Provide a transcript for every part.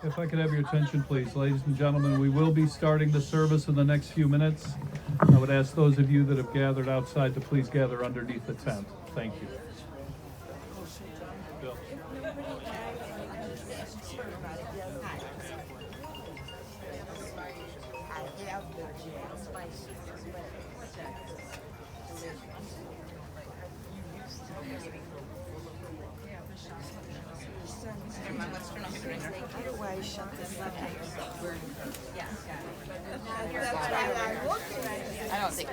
If I could have your attention, please. Ladies and gentlemen, we will be starting the service in the next few minutes. I would ask those of you that have gathered outside to please gather underneath the tent. Thank you. Bill. Otherwise, shut this down. I don't think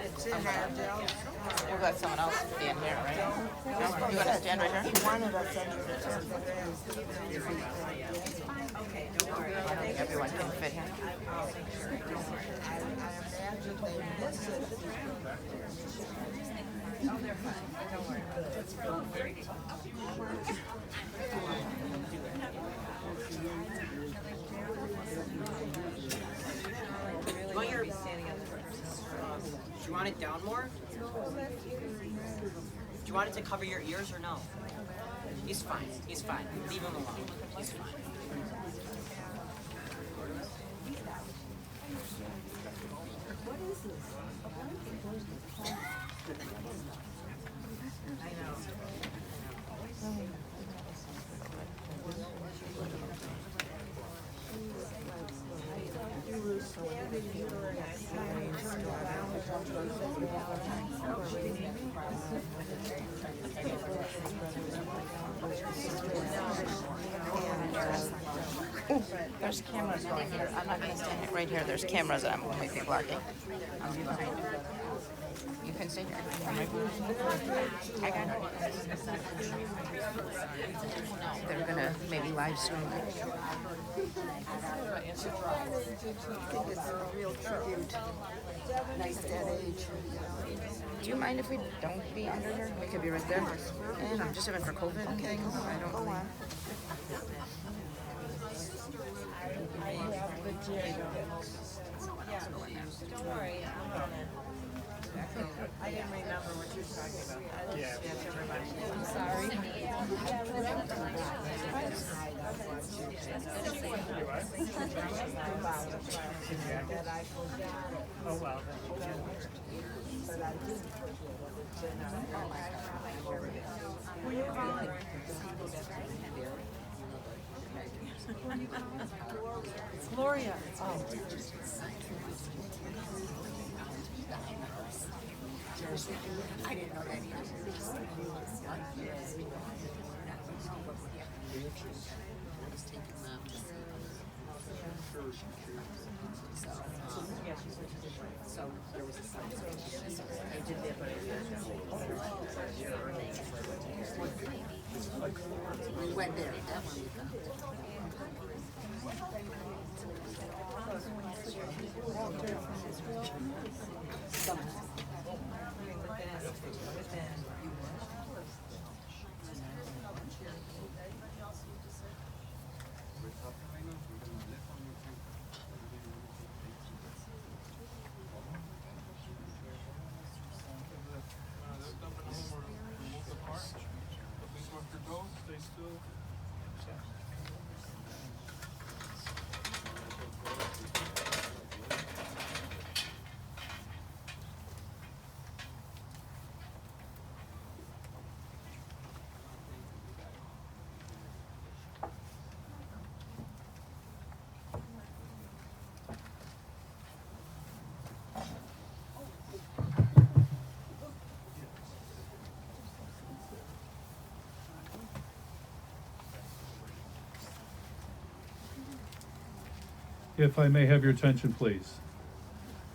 we'll let someone else stand here, right? No? You want to stand right here? One of us under the I don't think everyone can fit here. Do you want it down more? Do you want it to cover your ears or no? He's fine. He's fine. Leave him alone. He's fine. What is this? I know. There's cameras going here. I'm not going to stand right here. There's cameras and I'm going to be blocking. I'll be behind you. You can stay here. I'm right behind you. I got it. They're going to maybe live stream it. I think it's a real tribute. Nice dead age. Do you mind if we don't be under here? We could be right there. And I'm just even for COVID and things. I don't Go know. on. Don't worry. I didn't remember what you were talking about. I'm sorry. Oh, wow. It's Gloria. I didn't know that either. So there was a sign. I did that, but We went there. If I may have your attention, please.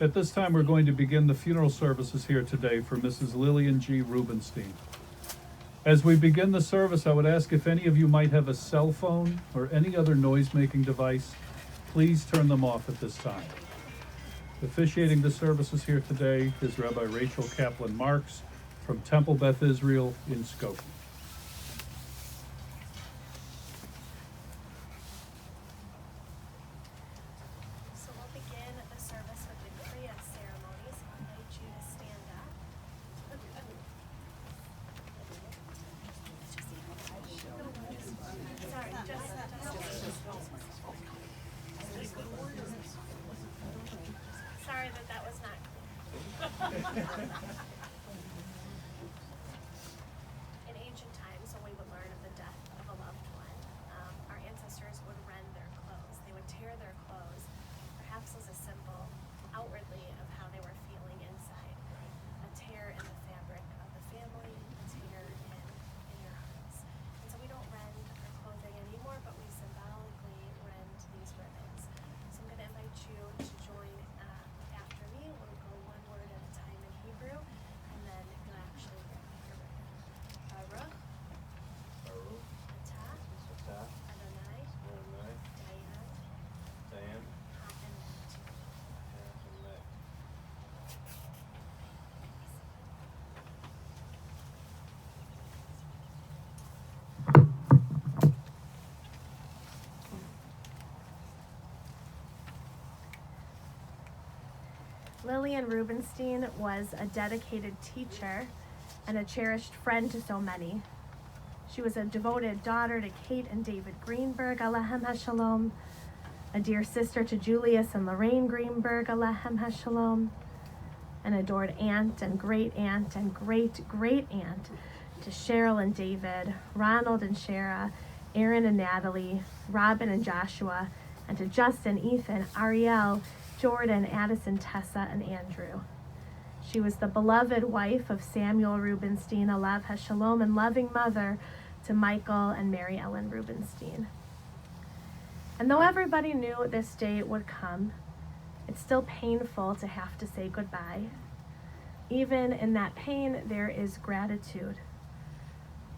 At this time, we're going to begin the funeral services here today for Mrs. Lillian G. Rubenstein. As we begin the service, I would ask if any of you might have a cell phone or any other noise-making device, please turn them off at this time. Officiating the services here today is Rabbi Rachel Kaplan-Marks from Temple Beth Israel in Skokie. So we'll begin the service with the Kriya ceremonies. I'll invite you to stand up. Sorry, just sorry that was not clear. In ancient times, when we would learn of the death of a loved one, our ancestors would rend their clothes. They would tear their clothes, perhaps as a symbol outwardly of how they were feeling inside. A tear in the fabric of the family, a tear in your hearts. And so we don't rend our clothing anymore, but we symbolically rend these ribbons. So I'm going to invite you to join after me. We'll go one word at a time in Hebrew, and then you'll actually rip your ribbon. Baruch, Atah, Adonai, Dayan, Ha'emet. Lillian Rubenstein was a dedicated teacher and a cherished friend to so many. She was a devoted daughter to Kate and David Greenberg, Alehem HaShalom, a dear sister to Julius and Lorraine Greenberg, Alehem HaShalom, an adored aunt and great-great-aunt to Cheryl and David, Ronald and Shara, Aaron and Natalie, Robin and Joshua, and to Justin, Ethan, Ariel, Jordan, Addison, Tessa, and Andrew. She was the beloved wife of Samuel Rubenstein, Alav HaShalom, and loving mother to Michael and Mary Ellen Rubenstein. And though everybody knew this day would come, it's still painful to have to say goodbye. Even in that pain, there is gratitude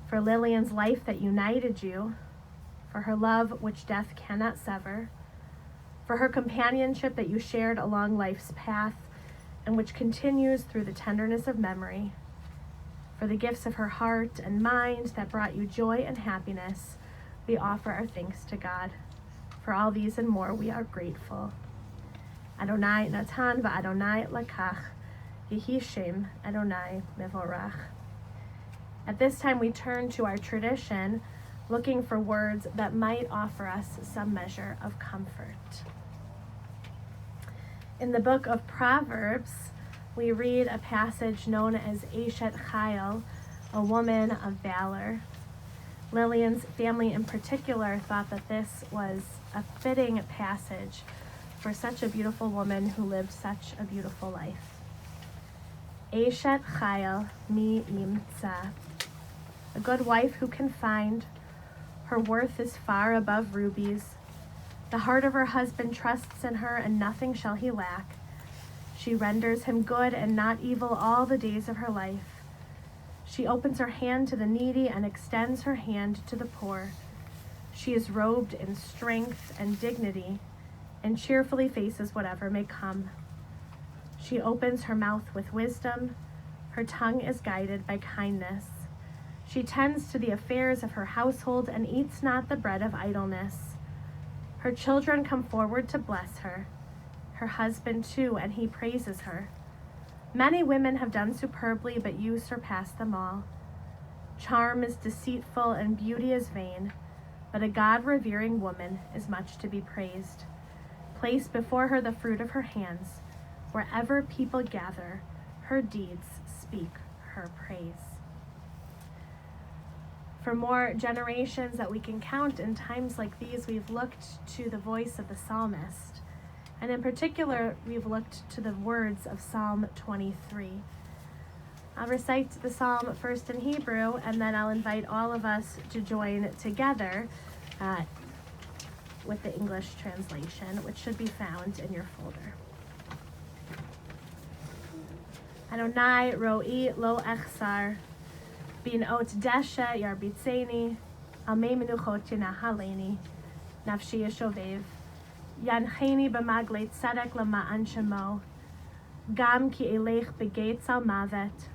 for Lillian's life that united you, for her love which death cannot sever, for her companionship that you shared along life's path and which continues through the tenderness of memory, for the gifts of her heart and mind that brought you joy and happiness. We offer our thanks to God. For all these and more, we are grateful. Adonai natan va'Adonai lakach, Yehi Shem Adonai mevorach. At this time, we turn to our tradition, looking for words that might offer us some measure of comfort. In the book of Proverbs, we read a passage known as Eshet Chayil, a woman of valor. Lillian's family in particular thought that this was a fitting passage for such a beautiful woman who lived such a beautiful life. Eshet Chayil mi yimtza. A good wife who can find. Her worth is far above rubies. The heart of her husband trusts in her, and nothing shall he lack. She renders him good and not evil all the days of her life. She opens her hand to the needy and extends her hand to the poor. She is robed in strength and dignity and cheerfully faces whatever may come. She opens her mouth with wisdom. Her tongue is guided by kindness. She tends to the affairs of her household and eats not the bread of idleness. Her children come forward to bless her. Her husband too, and he praises her. Many women have done superbly, but you surpass them all. Charm is deceitful and beauty is vain, but a God-revering woman is much to be praised. Place before her the fruit of her hands. Wherever people gather, her deeds speak her praise. For more generations that we can count in times like these, we've looked to the voice of the psalmist. And in particular, we've looked to the words of Psalm 23. I'll recite the psalm first in Hebrew, and then I'll invite all of us to join together with the English translation, which should be found in your folder. Adonai ro'i lo echsar, bin ot desha yarbitzeni, al mei menuchot yenahaleni, nafshi yeshovev, yancheni b'magleit tzedek lama'an shemo, gam ki elech begates al mavet,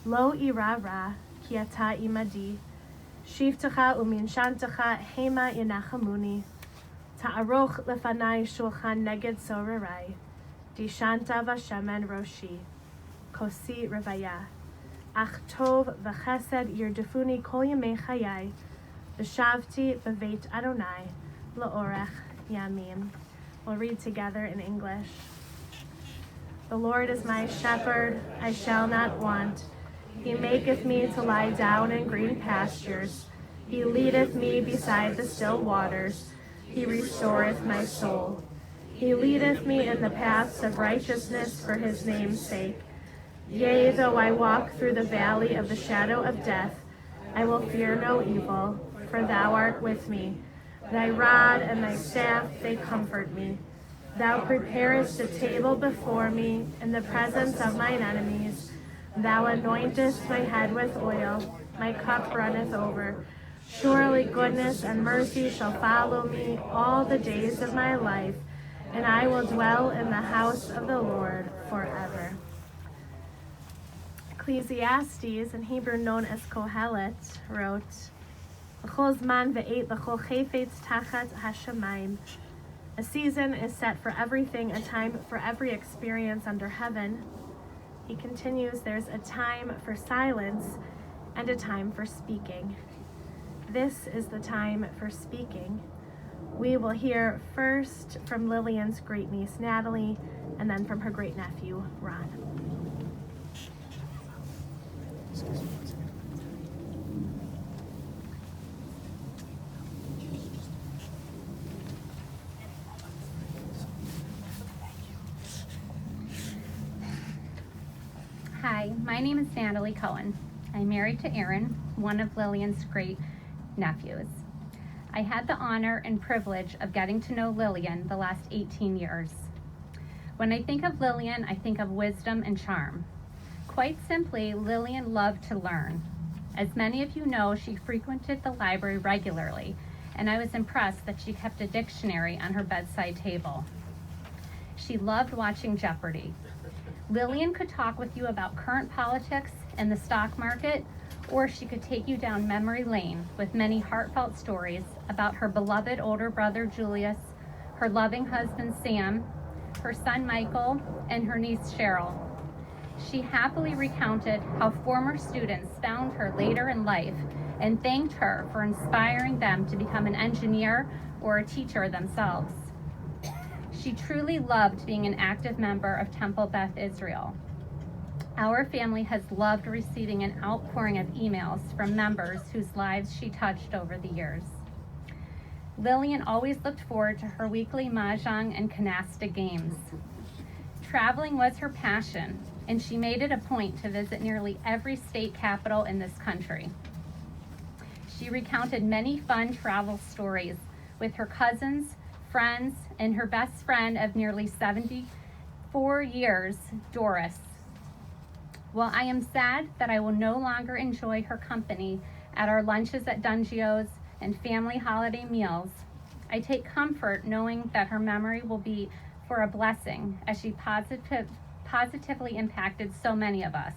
lo ira ra, ki ata imadi, shivtecha uminshantecha hema yenachamuni, ta'aroch lefanai shulchan neged sorerai, dishanta v'shemen roshi, kosi revaya, ach tov v'chesed yirdefuni kol yemei chayai, v'shavti b'veit Adonai, la'orech yamim. We'll read together in English. The Lord is my shepherd, I shall not want. He maketh me to lie down in green pastures. He leadeth me beside the still waters. He restoreth my soul. He leadeth me in the paths of righteousness for his name's sake. Yea, though I walk through the valley of the shadow of death, I will fear no evil, for thou art with me. Thy rod and thy staff, they comfort me. Thou preparest a table before me in the presence of mine enemies. Thou anointest my head with oil, my cup runneth over. Surely goodness and mercy shall follow me all the days of my life, and I will dwell in the house of the Lord forever. Ecclesiastes, in Hebrew known as Kohelet, wrote, "L'chol zman ve'et l'chol chayfetz tachat hashamayim." A season is set for everything, a time for every experience under heaven. He continues, there's a time for silence and a time for speaking. This is the time for speaking. We will hear first from Lillian's great niece, Natalie, and then from her great nephew, Ron. Hi, my name is Natalie Cohen. I'm married to Aaron, one of Lillian's great nephews. I had the honor and privilege of getting to know Lillian the last 18 years. When I think of Lillian, I think of wisdom and charm. Quite simply, Lillian loved to learn. As many of you know, she frequented the library regularly, and I was impressed that she kept a dictionary on her bedside table. She loved watching Jeopardy! Lillian could talk with you about current politics and the stock market, or she could take you down memory lane with many heartfelt stories about her beloved older brother Julius, her loving husband Sam, her son Michael, and her niece Cheryl. She happily recounted how former students found her later in life and thanked her for inspiring them to become an engineer or a teacher themselves. She truly loved being an active member of Temple Beth Israel. Our family has loved receiving an outpouring of emails from members whose lives she touched over the years. Lillian always looked forward to her weekly mahjong and canasta games. Traveling was her passion, and she made it a point to visit nearly every state capital in this country. She recounted many fun travel stories with her cousins, friends, and her best friend of nearly 74 years, Doris. While I am sad that I will no longer enjoy her company at our lunches at Dungio's and family holiday meals, I take comfort knowing that her memory will be for a blessing as she positively impacted so many of us.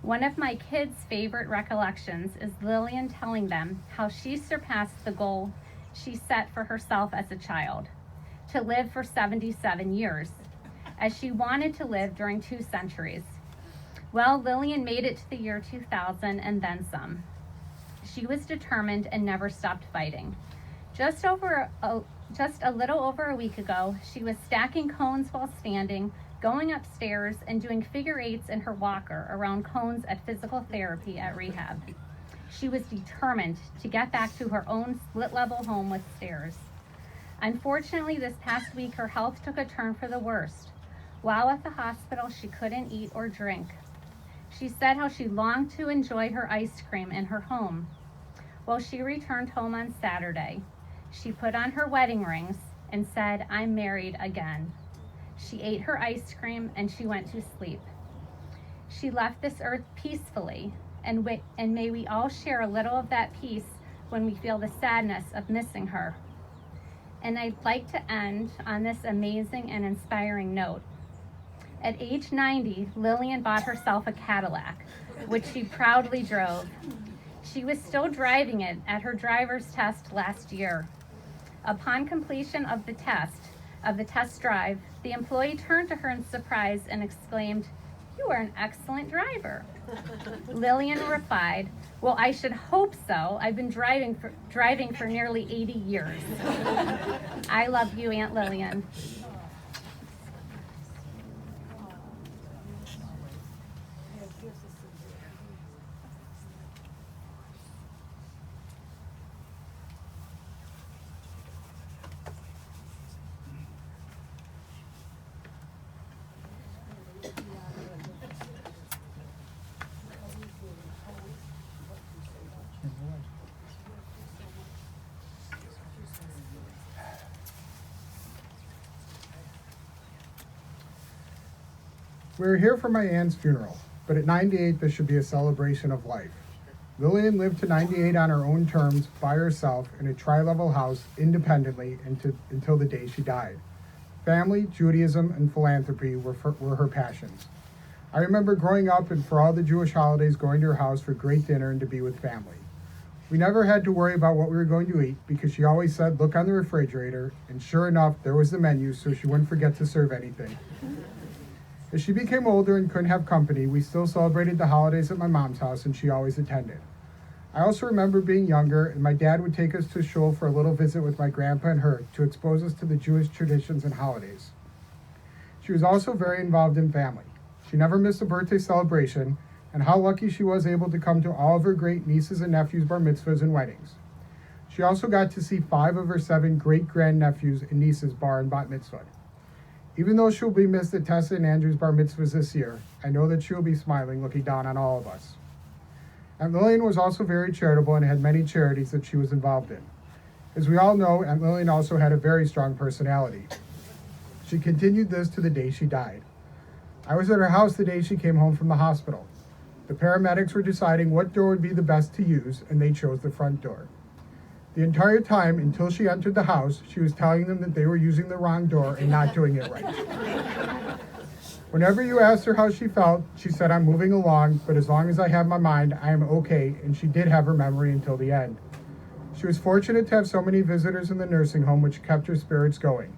One of my kids' favorite recollections is Lillian telling them how she surpassed the goal she set for herself as a child, to live for 77 years, as she wanted to live during 2 centuries. Well, Lillian made it to the year 2000 and then some. She was determined and never stopped fighting. Just a little over a week ago, she was stacking cones while standing, going upstairs, and doing figure eights in her walker around cones at physical therapy at rehab. She was determined to get back to her own split-level home with stairs. Unfortunately, this past week, her health took a turn for the worst. While at the hospital, she couldn't eat or drink. She said how she longed to enjoy her ice cream in her home. Well, she returned home on Saturday. She put on her wedding rings and said, "I'm married again." She ate her ice cream and she went to sleep. She left this earth peacefully, and may we all share a little of that peace when we feel the sadness of missing her. And I'd like to end on this amazing and inspiring note. At age 90, Lillian bought herself a Cadillac, which she proudly drove. She was still driving it at her driver's test last year. Upon completion of the test drive, the employee turned to her in surprise and exclaimed, "You are an excellent driver." Lillian replied, "Well, I should hope so. I've been driving for nearly 80 years. I love you, Aunt Lillian." We're here for my aunt's funeral, but at 98, this should be a celebration of life. Lillian lived to 98 on her own terms, by herself, in a tri-level house, independently, until the day she died. Family, Judaism, and philanthropy were her passions. I remember growing up and for all the Jewish holidays going to her house for great dinner and to be with family. We never had to worry about what we were going to eat because she always said, look on the refrigerator, and sure enough, there was the menu, so she wouldn't forget to serve anything. As she became older and couldn't have company, we still celebrated the holidays at my mom's house, and she always attended. I also remember being younger, and my dad would take us to shul for a little visit with my grandpa and her to expose us to the Jewish traditions and holidays. She was also very involved in family. She never missed a birthday celebration, and how lucky she was able to come to all of her great nieces and nephews' bar mitzvahs and weddings. She also got to see 5 of her 7 great-grandnephews and nieces bar and bat mitzvah. Even though she'll be missed at Tessa and Andrew's bar mitzvahs this year, I know that she'll be smiling looking down on all of us. Aunt Lillian was also very charitable and had many charities that she was involved in. As we all know, Aunt Lillian also had a very strong personality. She continued this to the day she died. I was at her house the day she came home from the hospital. The paramedics were deciding what door would be the best to use, and they chose the front door. The entire time, until she entered the house, she was telling them that they were using the wrong door and not doing it right. Whenever you asked her how she felt, she said, I'm moving along, but as long as I have my mind, I am okay, and she did have her memory until the end. She was fortunate to have so many visitors in the nursing home, which kept her spirits going.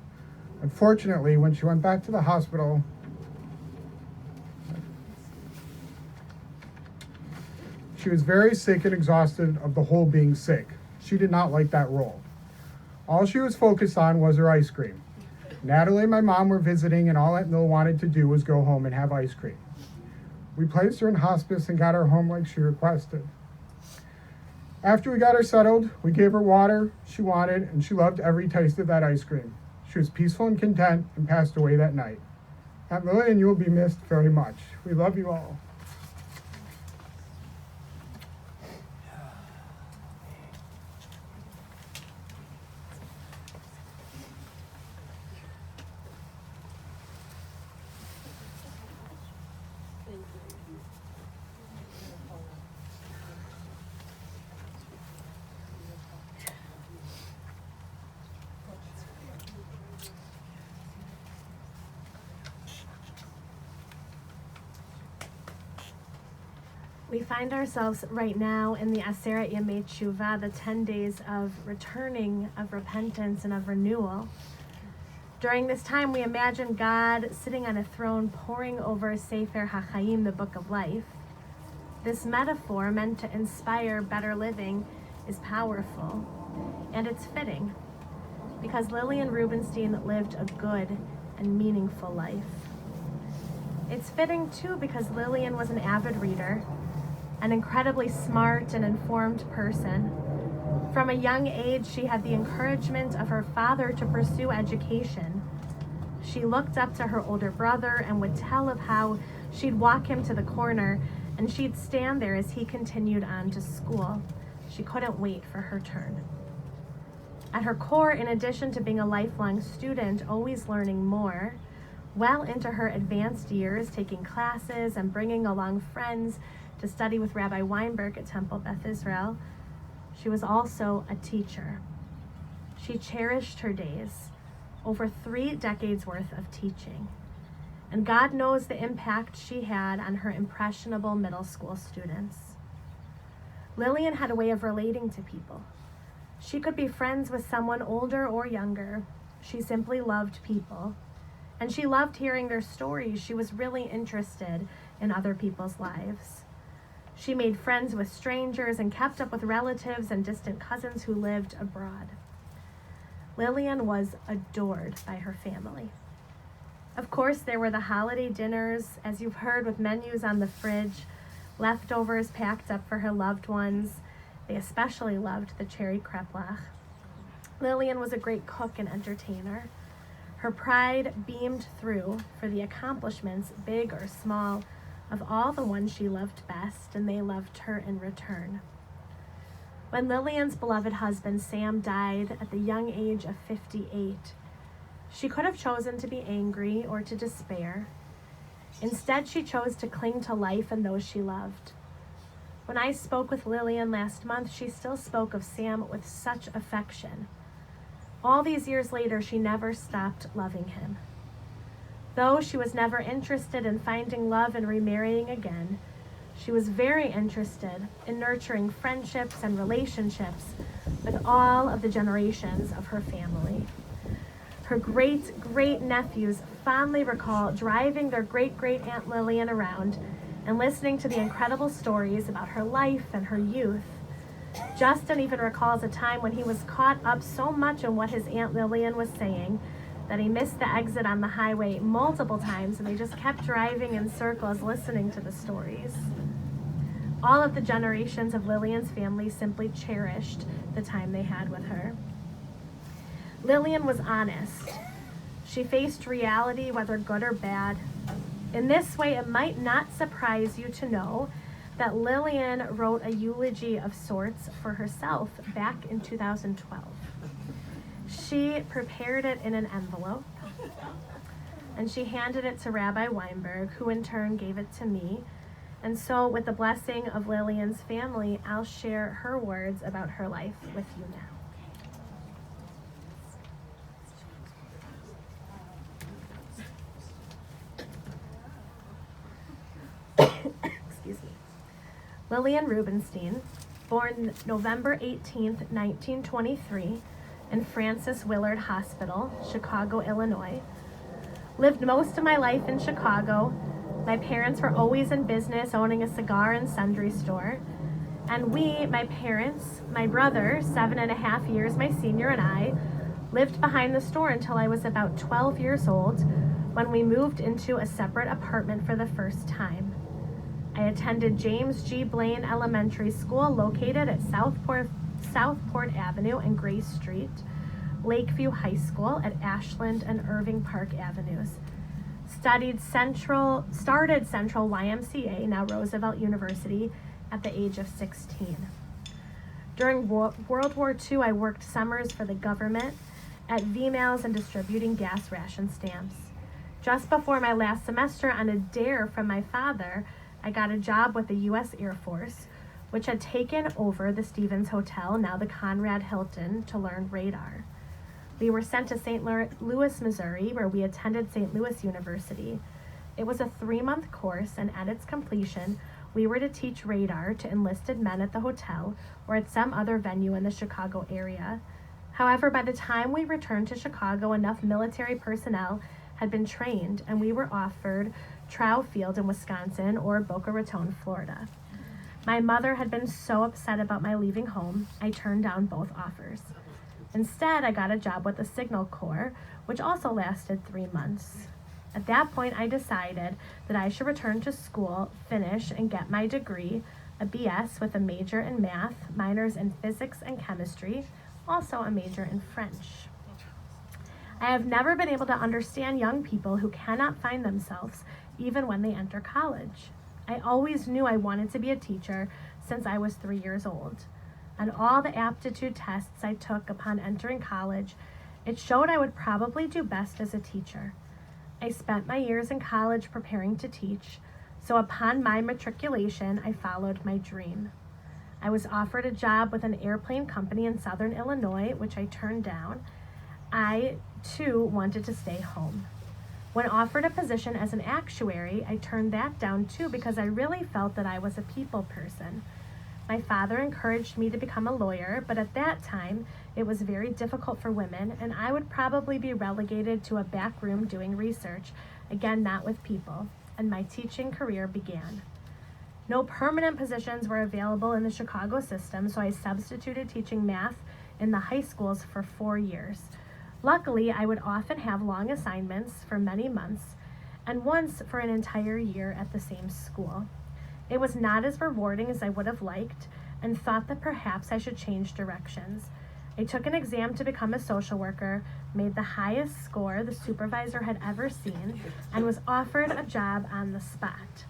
Unfortunately, when she went back to the hospital, she was very sick and exhausted of the whole being sick. She did not like that role. All she was focused on was her ice cream. Natalie and my mom were visiting, and all Aunt Lil wanted to do was go home and have ice cream. We placed her in hospice and got her home like she requested. After we got her settled, we gave her water she wanted, and she loved every taste of that ice cream. She was peaceful and content and passed away that night. Aunt Lillian, you will be missed very much. We love you all. We find ourselves right now in the Aseret Yemei Tshuva, the 10 days of returning, of repentance, and of renewal. During this time, we imagine God sitting on a throne poring over Sefer HaChaim, the Book of Life. This metaphor, meant to inspire better living, is powerful, and it's fitting, because Lillian Rubenstein lived a good and meaningful life. It's fitting, too, because Lillian was an avid reader, an incredibly smart and informed person. From a young age, she had the encouragement of her father to pursue education. She looked up to her older brother and would tell of how she'd walk him to the corner and she'd stand there as he continued on to school. She couldn't wait for her turn. At her core, in addition to being a lifelong student, always learning more, well into her advanced years, taking classes and bringing along friends to study with Rabbi Weinberg at Temple Beth Israel, she was also a teacher. She cherished her days, over 3 decades worth of teaching. And God knows the impact she had on her impressionable middle school students. Lillian had a way of relating to people. She could be friends with someone older or younger. She simply loved people. And she loved hearing their stories. She was really interested in other people's lives. She made friends with strangers and kept up with relatives and distant cousins who lived abroad. Lillian was adored by her family. Of course, there were the holiday dinners, as you've heard, with menus on the fridge, leftovers packed up for her loved ones. They especially loved the cherry kreplach. Lillian was a great cook and entertainer. Her pride beamed through for the accomplishments, big or small, of all the ones she loved best, and they loved her in return. When Lillian's beloved husband, Sam, died at the young age of 58, she could have chosen to be angry or to despair. Instead, she chose to cling to life and those she loved. When I spoke with Lillian last month, she still spoke of Sam with such affection. All these years later, she never stopped loving him. Though she was never interested in finding love and remarrying again, she was very interested in nurturing friendships and relationships with all of the generations of her family. Her great-great-nephews fondly recall driving their great-great-aunt Lillian around and listening to the incredible stories about her life and her youth. Justin even recalls a time when he was caught up so much in what his Aunt Lillian was saying that he missed the exit on the highway multiple times, and they just kept driving in circles listening to the stories. All of the generations of Lillian's family simply cherished the time they had with her. Lillian was honest. She faced reality, whether good or bad. In this way, it might not surprise you to know that Lillian wrote a eulogy of sorts for herself back in 2012. She prepared it in an envelope, and she handed it to Rabbi Weinberg, who in turn gave it to me. And so, with the blessing of Lillian's family, I'll share her words about her life with you now. Excuse me. Lillian Rubenstein, born November 18th, 1923, in Francis Willard Hospital, Chicago, Illinois. Lived most of my life in Chicago. My parents were always in business, owning a cigar and sundry store. And we, my parents, my brother, 7.5 years my senior, and I, lived behind the store until I was about 12 years old, when we moved into a separate apartment for the first time. I attended James G. Blaine Elementary School, located at Southport Avenue and Grace Street, Lakeview High School at Ashland and Irving Park Avenues. Started Central YMCA, now Roosevelt University, at the age of 16. During World War II, I worked summers for the government at VMALS and distributing gas ration stamps. Just before my last semester, on a dare from my father, I got a job with the U.S. Air Force, which had taken over the Stevens Hotel, now the Conrad Hilton, to learn radar. We were sent to St. Louis, Missouri, where we attended St. Louis University. It was a 3-month course, and at its completion, we were to teach radar to enlisted men at the hotel or at some other venue in the Chicago area. However, by the time we returned to Chicago, enough military personnel had been trained, and we were offered Trow Field in Wisconsin or Boca Raton, Florida. My mother had been so upset about my leaving home, I turned down both offers. Instead, I got a job with the Signal Corps, which also lasted 3 months. At that point, I decided that I should return to school, finish, and get my degree, a BS with a major in math, minors in physics and chemistry, also a major in French. I have never been able to understand young people who cannot find themselves even when they enter college. I always knew I wanted to be a teacher since I was 3 years old. On all the aptitude tests I took upon entering college, it showed I would probably do best as a teacher. I spent my years in college preparing to teach, so upon my matriculation, I followed my dream. I was offered a job with an airplane company in Southern Illinois, which I turned down. I, too, wanted to stay home. When offered a position as an actuary, I turned that down too because I really felt that I was a people person. My father encouraged me to become a lawyer, but at that time, it was very difficult for women, and I would probably be relegated to a back room doing research, again, not with people, and my teaching career began. No permanent positions were available in the Chicago system, so I substituted teaching math in the high schools for 4 years. Luckily, I would often have long assignments for many months, and once for an entire year at the same school. It was not as rewarding as I would have liked, and thought that perhaps I should change directions. I took an exam to become a social worker, made the highest score the supervisor had ever seen, and was offered a job on the spot.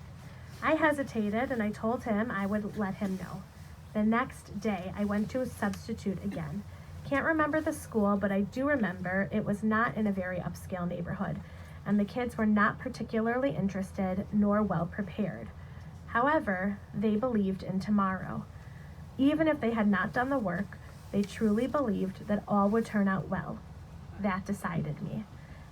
I hesitated, and I told him I would let him know. The next day, I went to substitute again. Can't remember the school, but I do remember it was not in a very upscale neighborhood. and the kids were not particularly interested nor well prepared. However, they believed in tomorrow. Even if they had not done the work, they truly believed that all would turn out well. That decided me.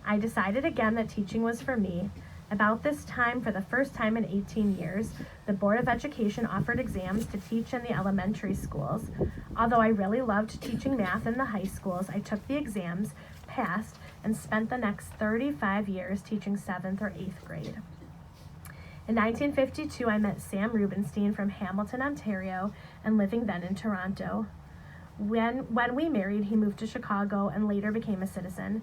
I decided again that teaching was for me. About this time, for the first time in 18 years, the Board of Education offered exams to teach in the elementary schools. Although I really loved teaching math in the high schools, I took the exams, passed, and spent the next 35 years teaching 7th or 8th grade. In 1952, I met Sam Rubenstein from Hamilton, Ontario, and living then in Toronto. When we married, he moved to Chicago and later became a citizen.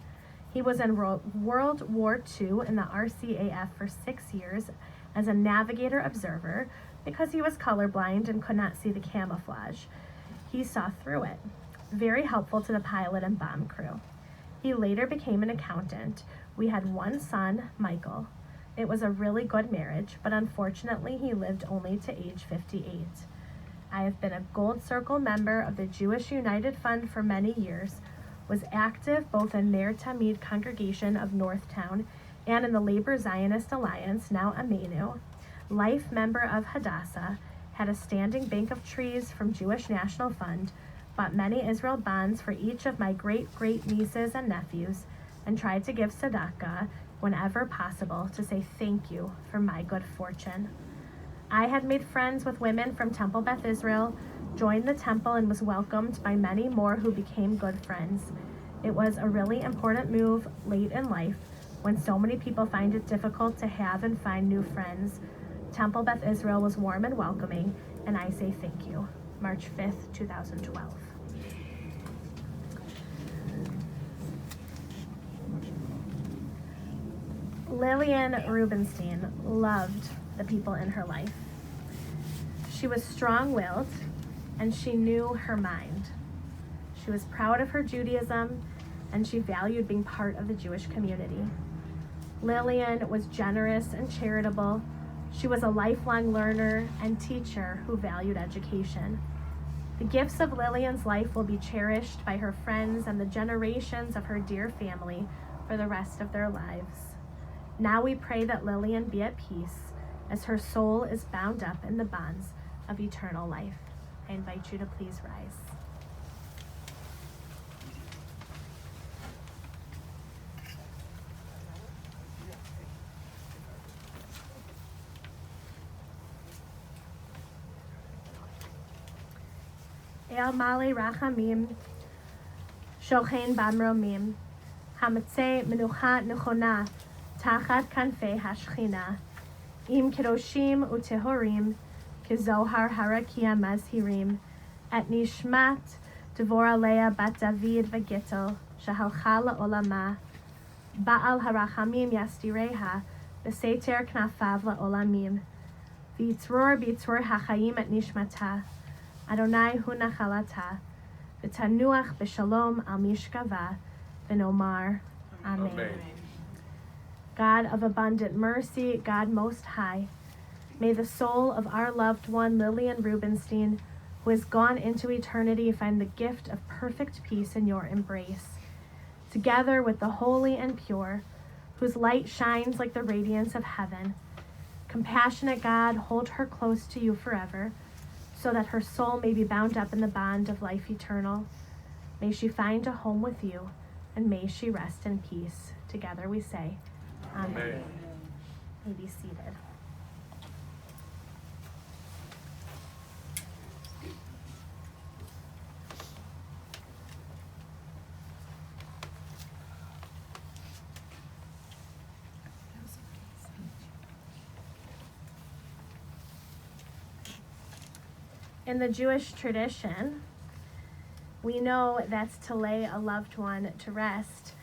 He was in World War II in the RCAF for 6 years as a navigator observer because he was colorblind and could not see the camouflage. He saw through it. Very helpful to the pilot and bomb crew. He later became an accountant. We had one son, Michael. It was a really good marriage, but unfortunately he lived only to age 58. I have been a Gold Circle member of the Jewish United Fund for many years, was active both in Ner Tamid congregation of Northtown and in the Labor Zionist Alliance, now Amenu, life member of Hadassah, had a standing bank of trees from Jewish National Fund, bought many Israel bonds for each of my great-great-nieces and nephews, and tried to give tzedakah whenever possible to say thank you for my good fortune. I had made friends with women from Temple Beth Israel, joined the temple, and was welcomed by many more who became good friends. It was a really important move late in life when so many people find it difficult to have and find new friends. Temple Beth Israel was warm and welcoming, and I say thank you. March 5th, 2012. Lillian Rubenstein loved the people in her life. She was strong-willed, and she knew her mind. She was proud of her Judaism, and she valued being part of the Jewish community. Lillian was generous and charitable. She was a lifelong learner and teacher who valued education. The gifts of Lillian's life will be cherished by her friends and the generations of her dear family for the rest of their lives. Now we pray that Lillian be at peace as her soul is bound up in the bonds of eternal life. I invite you to please rise. El Mali Rachamim, Shochen Bamromim, Hamatze Menucha Nechona, Tachat Kanfei Hashchina, Im Kedoshim Utehorim, Kezohar Harakia Mazhirim, Et Nishmat Devora Leah Bat David Vagittel, Shahalcha La'olama, Baal Harachamim Yastireha, Beseter Knafav La'olamim, Vitzror HaChaim Et Nishmata, Adonai hu nachalata, v'tanuach b'shalom al mishkava, v'nomar, Amen. Amen. God of abundant mercy, God most high, may the soul of our loved one, Lillian Rubenstein, who has gone into eternity, find the gift of perfect peace in your embrace. Together with the holy and pure, whose light shines like the radiance of heaven, compassionate God, hold her close to you forever, so that her soul may be bound up in the bond of life eternal. May she find a home with you, and may she rest in peace. Together we say, Amen. Amen. May be seated. In the Jewish tradition, we know that to lay a loved one to rest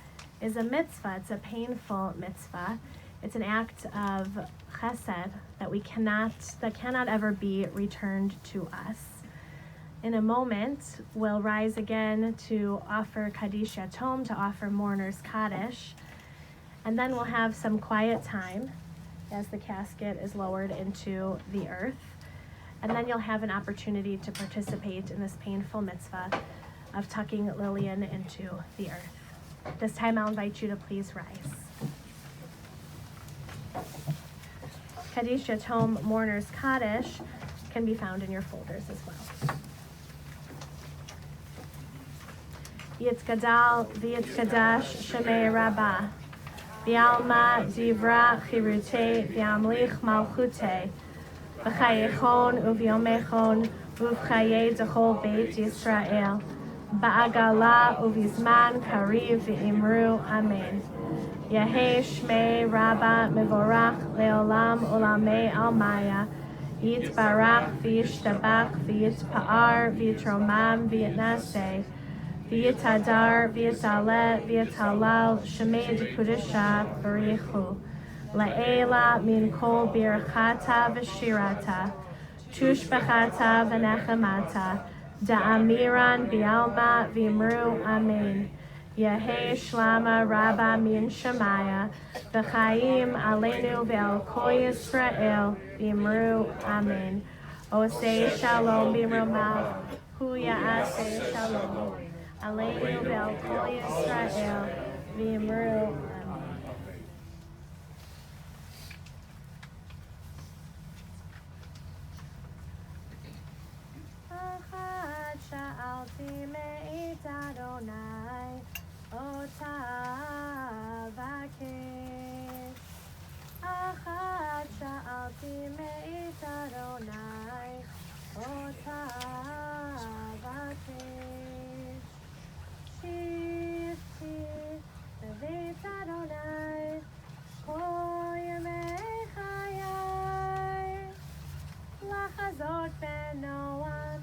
is a mitzvah. It's a painful mitzvah. It's an act of chesed that cannot ever be returned to us. In a moment, we'll rise again to offer Kaddish Yatom, to offer mourners Kaddish, and then we'll have some quiet time as the casket is lowered into the earth. And then you'll have an opportunity to participate in this painful mitzvah of tucking Lillian into the earth. This time I'll invite you to please rise. Kaddish Yatom Mourner's Kaddish can be found in your folders as well. Yitzgadal v'yitzkadash Shemei Rabbah V'alma divra chirute v'amlich malchute V'chayechon uv'yomechon uv'chaye dechol beit Yisrael Ba'agala uv'izman kariv v'imru Amen. Yehei Shmei Rabba Mevorach Leolam Olamei Almaya Yitbarach V'yishtabach V'yitpa'ar V'yitromam V'yitnaseh V'yitadar V'yitalet V'yitalal Shemei Dekudisha Barichu La'ela Min Kol Birchata V'shirata Tushbachata V'nechemata Da'amiran B'alma V'imru Amen. Yehei Shlama Rabba Min Shemaya V'chaim Aleinu Ve'al Kol Yisrael V'imru Amen. Osei Shalom B'romav Hu Ya'aseh Shalom Aleinu Ve'al Kol Yisrael V'imru Amen. Achad Sha'alti Me'it Adonai Ota vakesh, achad sha'alti me'it Adonai, ota vakesh. Shivti beveit Adonai, kol yemei chayai. Lachazot ben Noam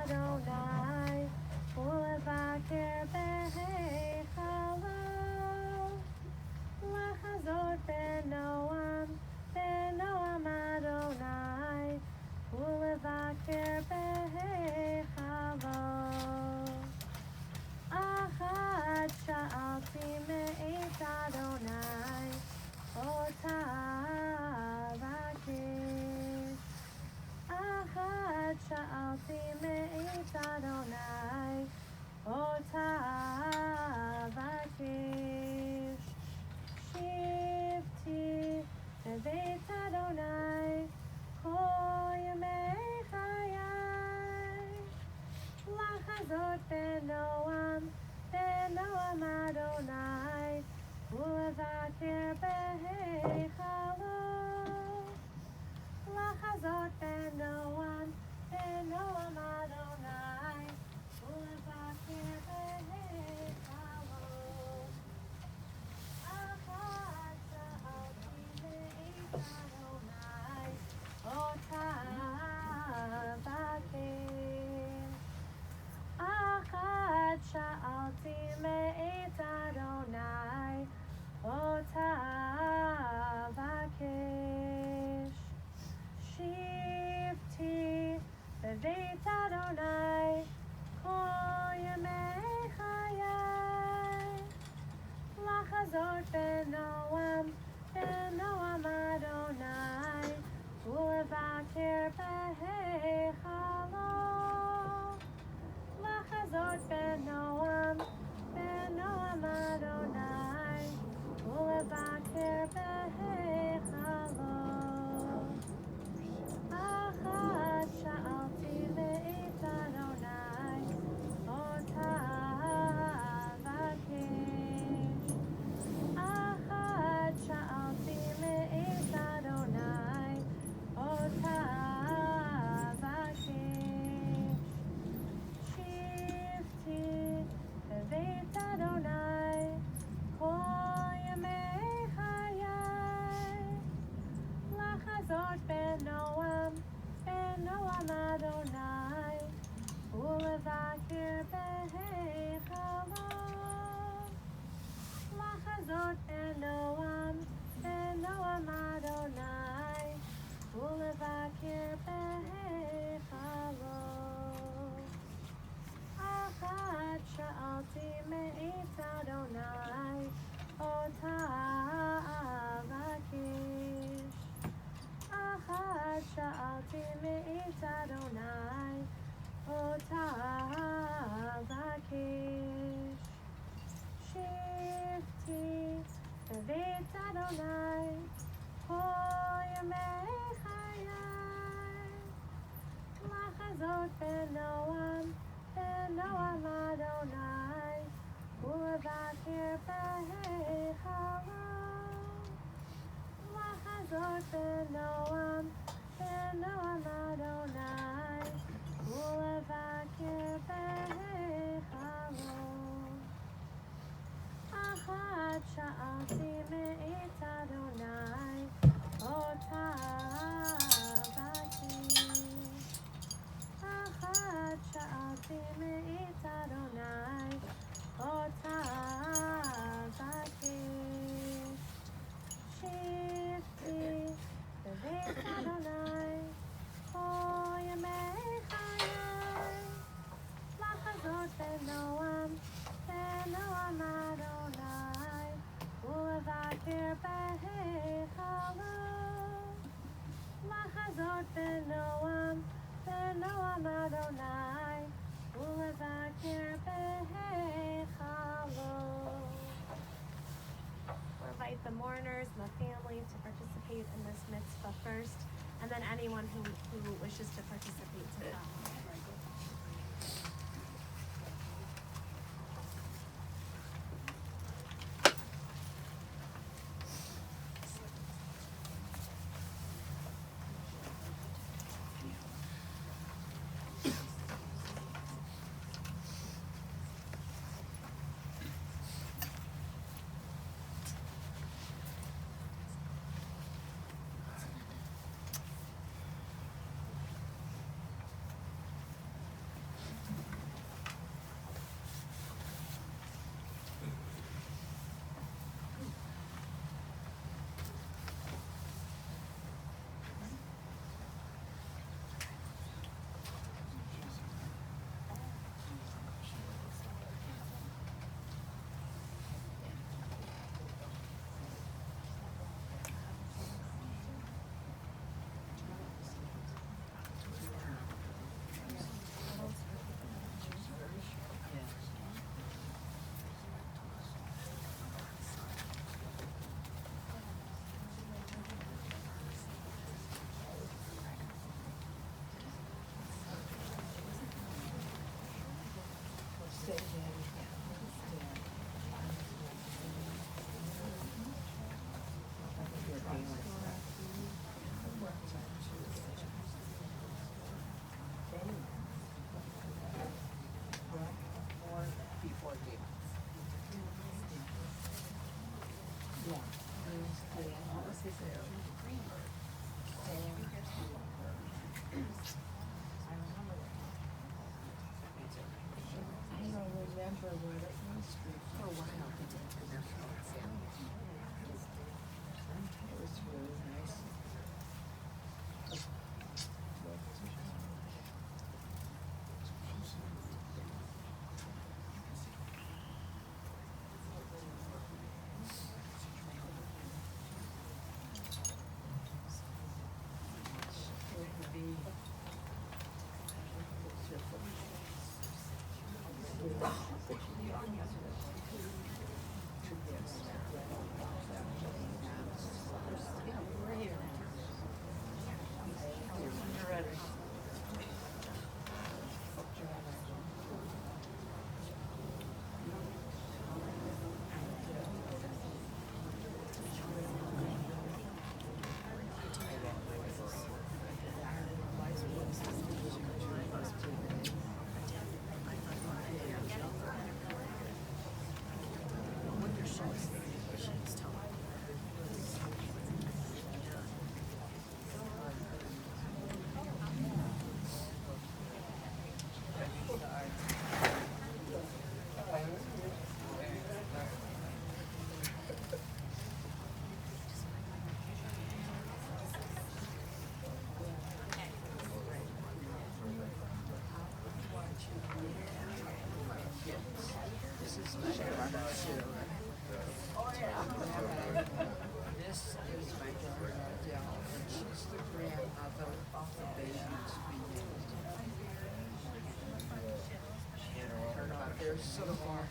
Adonai, ולבקר בהיכלו, לחזות בנועם אדוני, ולבקר בהיכלו. אחת שאלתי מאת אדוני, אותה אבקש. אחת שאלתי מאת אדוני, אותה אבקש. שבתי בבית אדוני כל ימי חיי, לחזות בנועם אדוני, ולבקר בהיכלו. לחזות בנועם אדוני, ולבקר בהיכלו. אחת שאלתי מאת אדוני, אותה אבקש. אחת שאלתי מאת אדוני, אותה benoam, benoam Adonai, ulevakir behei halom. Lahazot benoam, benoam Adonai, ulevakir behei halom. Ahad sha'alti me'et Adonai, otavaki. Ahad sha'alti me'et Adonai, otavaki. Shifti b'beit Adonai, kol yemei chayai. Lahazot benoam, benoam Adonai, ulevakir behei halom. Lahazot benoam, benoam Adonai, ulevakir behei halom. We'll invite the mourners and the family to participate in this mitzvah first, and then anyone who wishes to participate to follow. This is my daughter Adele, and she's the grandmother of the babies we used. There's some more.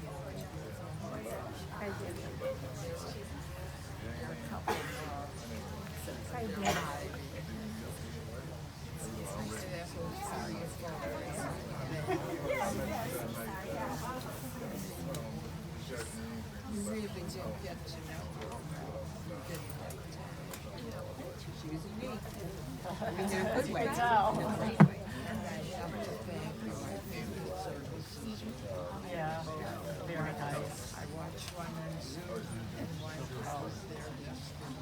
A couple more. You really didn't get to know her. You didn't like to. She was unique. I mean, in a good way. And I have to thank my family services. Yeah, very nice. I watched one on Zoom and one called Their Destiny.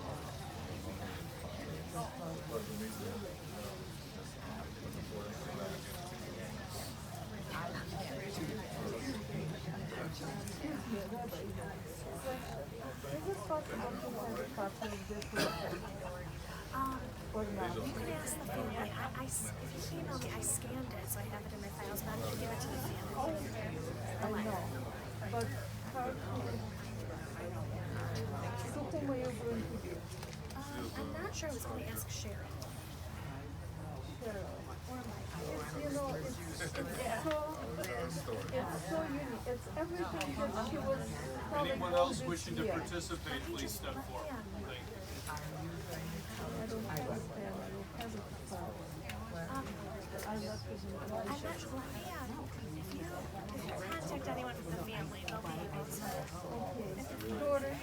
You can ask the family. If you email me, I scanned it, so I have it in my files, but I'm going to give it to the family. But how, so whom are you going to give? I'm not sure I was going to ask Sharon. You know, it's so unique. It's everything that she was telling Anyone all else this wishing to year. participate, please step forward. Thank you. I don't understand. I don't have it. I'm not I'm not sure. If you contact anyone from the family, they'll be able to. Daughter,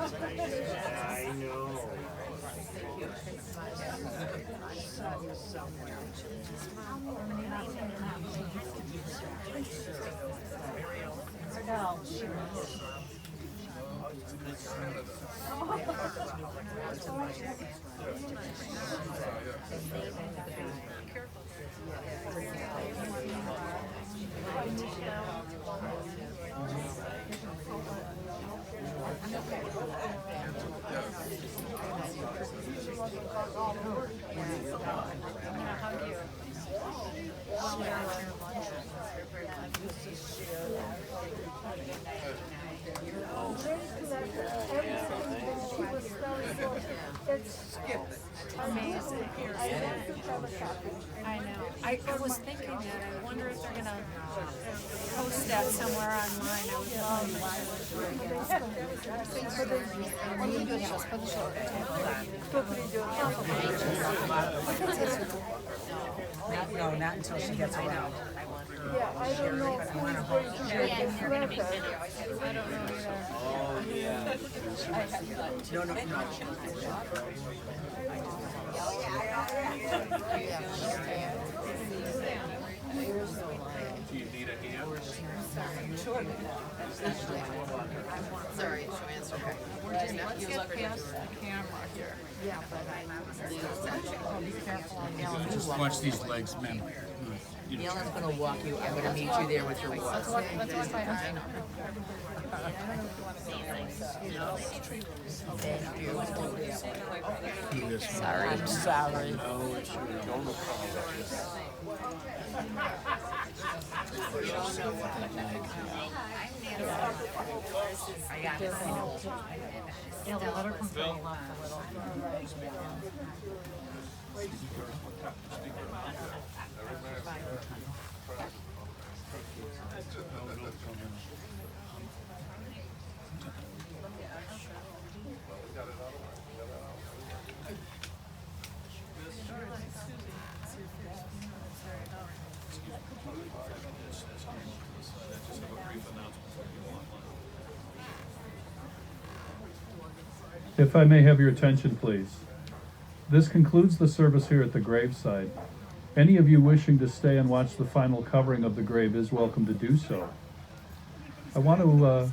I know. I know. I was thinking that. I wonder if they're gonna post that somewhere online. I would No, not until she gets around. yeah, I don't know who is going to get this letter. Oh, yeah. No. Do you need a hand? Sure. Sorry, she'll answer. Let's get past the camera here. Yeah, but be careful on Alan. Just watch these legs, man. Alan's gonna walk you. I'm gonna meet you there with your walk. Let's walk by her. Sorry, I'm sorry. No, it's don't apologize. I got it. Yeah, the letter comes from a little. If I may have your attention, please. This concludes the service here at the graveside. Any of you wishing to stay and watch the final covering of the grave is welcome to do so. I want to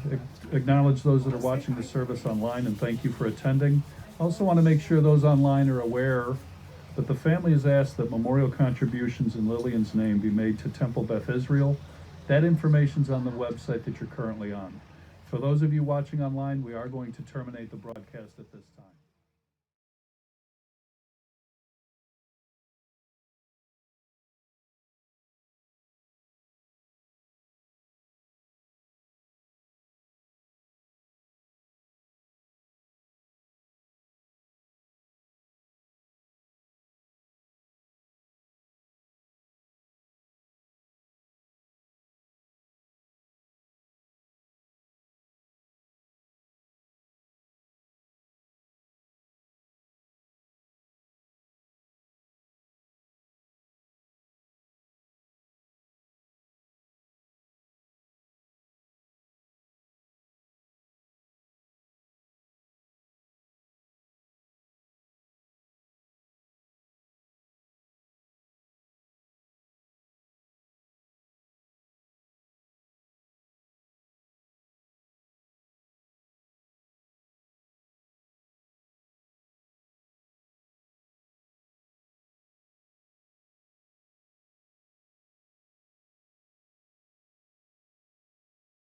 acknowledge those that are watching the service online and thank you for attending. I also want to make sure those online are aware that the family has asked that memorial contributions in Lillian's name be made to Temple Beth Israel. That information's on the website that you're currently on. For those of you watching online, we are going to terminate the broadcast at this time.